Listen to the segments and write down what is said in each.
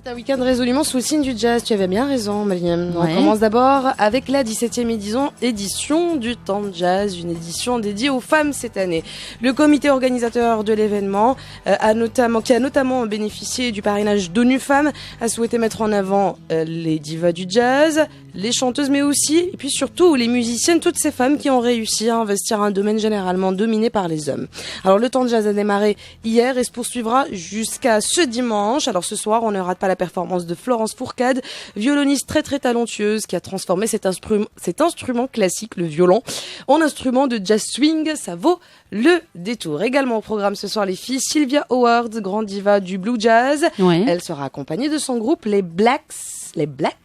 C'est un week-end résolument sous le signe du jazz. Tu avais bien raison, Mariam. On commence d'abord avec la 17e édition du Temps de Jazz, une édition dédiée aux femmes cette année. Le comité organisateur de l'événement, qui a notamment bénéficié du parrainage d'ONU Femmes, a souhaité mettre en avant les divas du jazz, les chanteuses, mais aussi, et puis surtout, les musiciennes, toutes ces femmes qui ont réussi à investir un domaine généralement dominé par les hommes. Alors, le Temps de Jazz a démarré hier et se poursuivra jusqu'à ce dimanche. Alors, ce soir, on ne rate pas la performance de Florence Fourcade, violoniste très très talentueuse qui a transformé cet instrument classique, le violon, en instrument de jazz swing. Ça vaut le détour. Également au programme ce soir, les filles, Sylvia Howard, grande diva du blue jazz. Ouais. Elle sera accompagnée de son groupe, les Black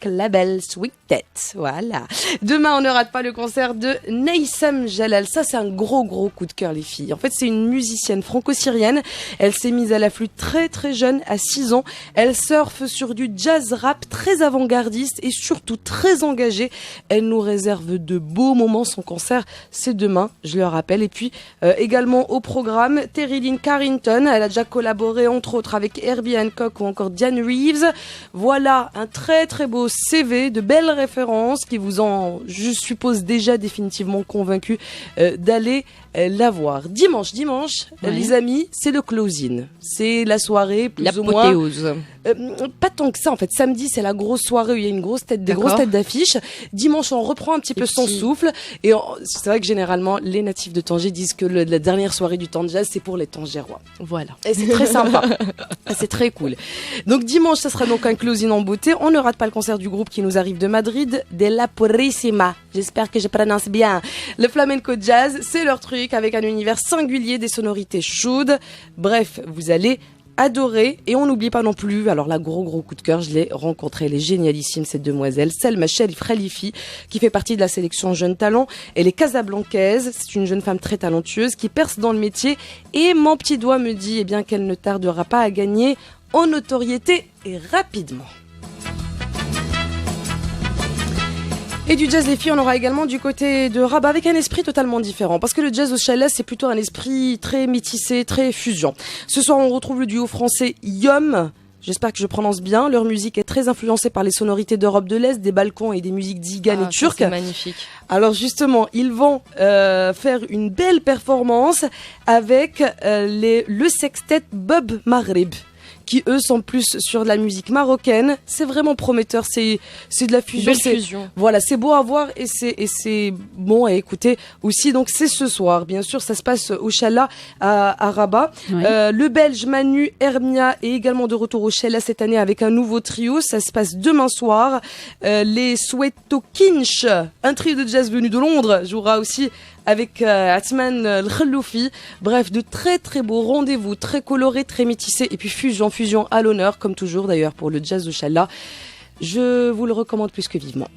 Label Quintet. Voilà. Demain, on ne rate pas le concert de Neysam Jalal. Ça, c'est un gros coup de cœur, les filles. En fait, c'est une musicienne franco-syrienne. Elle s'est mise à la flûte très très jeune, à 6 ans. Elle surfe sur du jazz rap très avant-gardiste et surtout très engagé. Elle nous réserve de beaux moments. Son concert, c'est demain, je le rappelle. Et puis, également au programme, Terry Lynn Carrington. Elle a déjà collaboré, entre autres, avec Herbie Hancock ou encore Diane Reeves. Voilà, un très beau CV, de belles références qui vous ont, je suppose, déjà définitivement convaincu d'aller la voir. Dimanche, les amis, c'est le close-in. C'est la soirée, plus ou moins. L'apothéose. Pas tant que ça, en fait. Samedi, c'est la grosse soirée où il y a des grosses têtes d'affiche. Dimanche, on reprend un petit peu son souffle. Et c'est vrai que généralement, les natifs de Tanger disent que la dernière soirée du Temps de Jazz, c'est pour les Tangérois. Voilà. Et c'est très sympa. C'est très cool. Donc dimanche, ça sera donc un close-in en beauté. On ne rate pas le concert du groupe qui nous arrive de Madrid, de La Purissima. J'espère que je prononce bien. Le flamenco jazz, c'est leur truc, avec un univers singulier, des sonorités chaudes. Bref, vous allez adorer. Et on n'oublie pas non plus, alors là, gros coup de cœur, je l'ai rencontrée, elle est génialissime, cette demoiselle, Selma Sherif Khalifi, qui fait partie de la sélection Jeunes Talents. Elle est casablancaise, c'est une jeune femme très talentueuse qui perce dans le métier, et mon petit doigt me dit qu'elle ne tardera pas à gagner en notoriété et rapidement. Et du jazz, les filles, on aura également du côté de Rabat avec un esprit totalement différent. Parce que le jazz au chalet, c'est plutôt un esprit très métissé, très fusion. Ce soir, on retrouve le duo français Yom. J'espère que je prononce bien. Leur musique est très influencée par les sonorités d'Europe de l'Est, des Balkans et des musiques tziganes et turques. C'est magnifique. Alors justement, ils vont faire une belle performance avec le sextet Bob Maghreb, qui eux sont plus sur de la musique marocaine. C'est vraiment prometteur, c'est de la fusion. Belle fusion. Voilà, c'est beau à voir et c'est bon à écouter aussi. Donc c'est ce soir, bien sûr, ça se passe au Chala à Rabat. Oui. Le Belge Manu Hermia est également de retour au Chala cette année avec un nouveau trio. Ça se passe demain soir. Les Soweto Kinch, un trio de jazz venu de Londres, jouera aussi avec Atman Al-Khalloufi. Bref, de très beaux rendez-vous, très colorés, très métissés, et puis fusion à l'honneur, comme toujours d'ailleurs pour le jazz de Chala. Je vous le recommande plus que vivement.